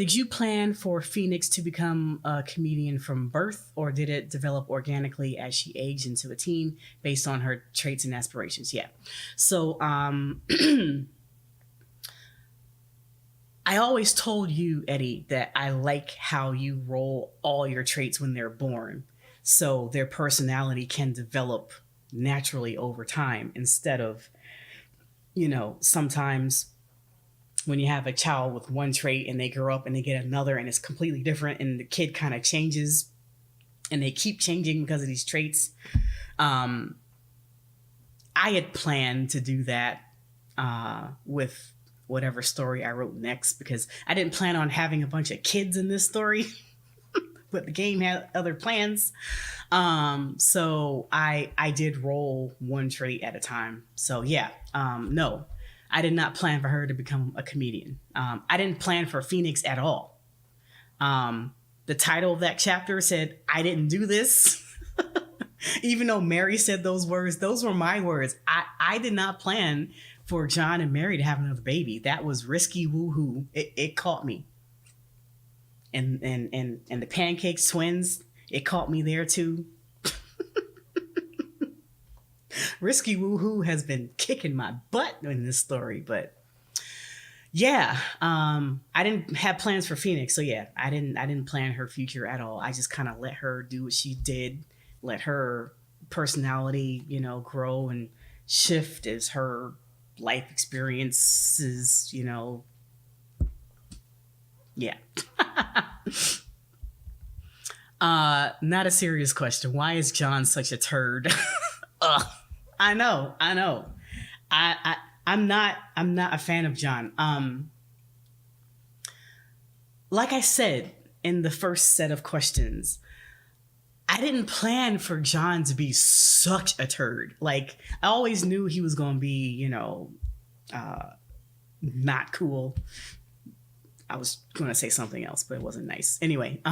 Did you plan for Phoenix to become a comedian from birth, or did it develop organically as she aged into a teen based on her traits and aspirations? Yeah. So I always told you, Eddie, that I like how you roll all your traits when they're born, so their personality can develop naturally over time instead of, sometimes when you have a child with one trait and they grow up and they get another and it's completely different and the kid kind of changes and they keep changing because of these traits. I had planned to do that with whatever story I wrote next, because I didn't plan on having a bunch of kids in this story, but the game had other plans. So I did roll one trait at a time. So yeah, no, I did not plan for her to become a comedian. I didn't plan for Phoenix at all. The title of that chapter said, I didn't do this. Even though Mary said those words, those were my words. I did not plan for John and Mary to have another baby. That was risky woohoo. It caught me. And the Pancakes twins, it caught me there too. Risky woohoo has been kicking my butt in this story, but yeah, I didn't have plans for Phoenix, so yeah, I didn't plan her future at all. I just kind of let her do what she did, let her personality, grow and shift as her life experiences, yeah. Not a serious question. Why is John such a turd? Ugh. I know. I'm not a fan of John. Like I said in the first set of questions, I didn't plan for John to be such a turd. Like, I always knew he was going to be, not cool. I was going to say something else, but it wasn't nice. Anyway,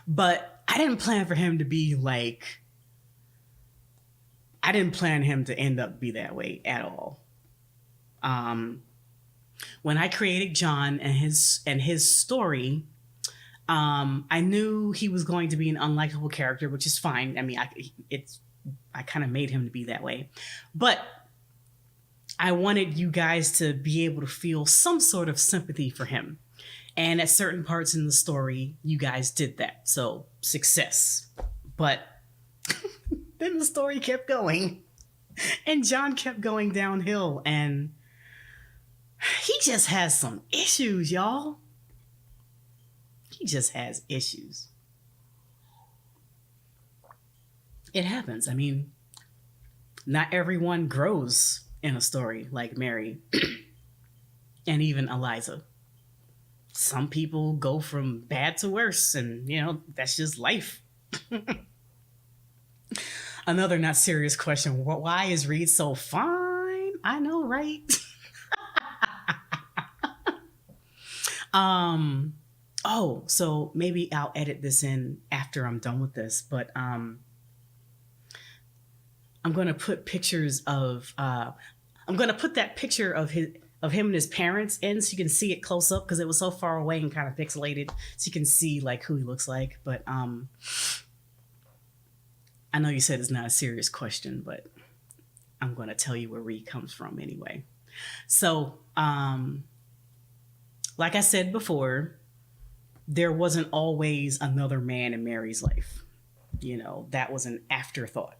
but I didn't plan for him to be like, I didn't plan him to end up be that way at all. When I created John and his story, I knew he was going to be an unlikable character, which is fine. I mean, I kind of made him to be that way, but I wanted you guys to be able to feel some sort of sympathy for him. And at certain parts in the story, you guys did that. So success. But then the story kept going and John kept going downhill, and he just has some issues, y'all. He just has issues. It happens. I mean, not everyone grows in a story like Mary and even Eliza. Some people go from bad to worse, and that's just life. Another not serious question. Why is Reed so fine? I know, right? So maybe I'll edit this in after I'm done with this, but I'm going to put pictures of I'm going to put that picture of him and his parents in so you can see it close up, because it was so far away and kind of pixelated, so you can see like who he looks like. But I know you said it's not a serious question, but I'm going to tell you where Reed comes from anyway. So, like I said before, there wasn't always another man in Mary's life. That was an afterthought.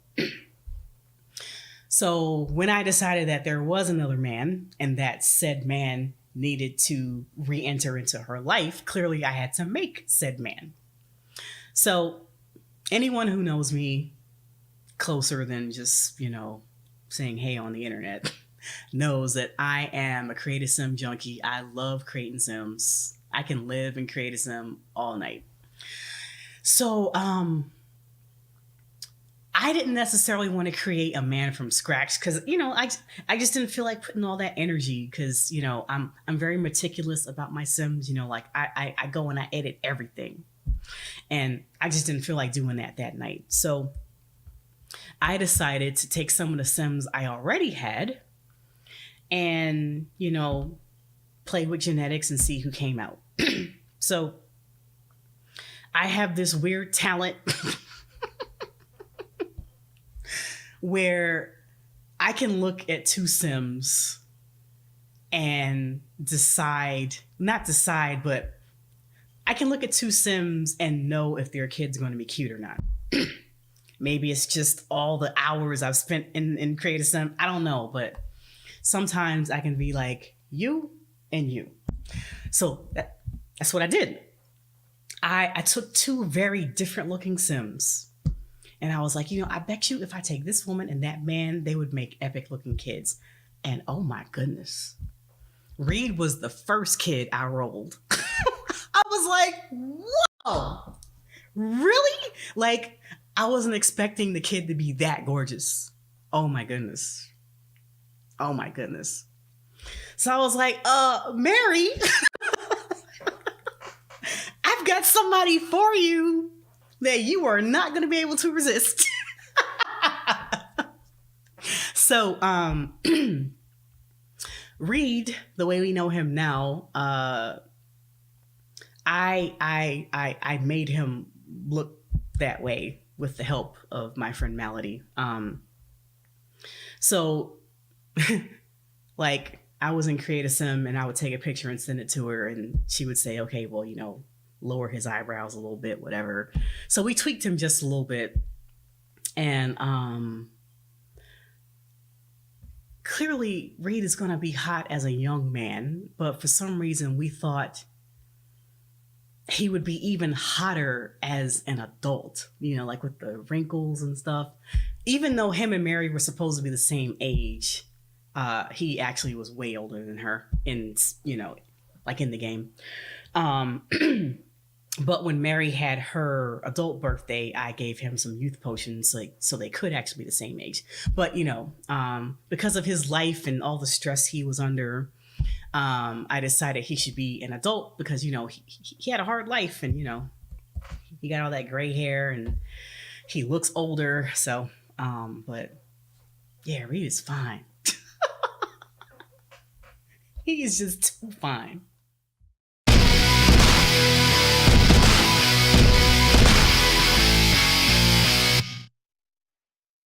So when I decided that there was another man and that said man needed to re-enter into her life, clearly I had to make said man. So anyone who knows me closer than just, saying hey on the internet knows that I am a creative sim junkie. I love creating sims. I can live and create a sim all night. So I didn't necessarily want to create a man from scratch because, I just didn't feel like putting all that energy because, I'm very meticulous about my sims. Like I go and I edit everything, and I just didn't feel like doing that night. So I decided to take some of the sims I already had and, play with genetics and see who came out. So I have this weird talent where I can look at two Sims and not decide, but I can look at two Sims and know if their kid's going to be cute or not. Maybe it's just all the hours I've spent in Create a Sim. I don't know, but sometimes I can be like, you and you. So that's what I did. I took two very different looking Sims. And I was like, I bet you if I take this woman and that man, they would make epic looking kids. And oh my goodness. Reed was the first kid I rolled. I was like, whoa, really? Like, I wasn't expecting the kid to be that gorgeous. Oh my goodness. Oh my goodness. So I was like, Mary, I've got somebody for you that you are not going to be able to resist. So, Reed, the way we know him now, I made him look that way with the help of my friend Malady. So, like, I was in Create a Sim and I would take a picture and send it to her, and she would say, okay, well, lower his eyebrows a little bit, whatever. So we tweaked him just a little bit. And clearly Reed is going to be hot as a young man, but for some reason we thought he would be even hotter as an adult, like with the wrinkles and stuff. Even though him and Mary were supposed to be the same age, he actually was way older than her like in the game. But when Mary had her adult birthday, I gave him some youth potions, so they could actually be the same age. But because of his life and all the stress he was under, I decided he should be an adult because he had a hard life, and he got all that gray hair and he looks older. So, but yeah, Reed is fine. He is just too fine.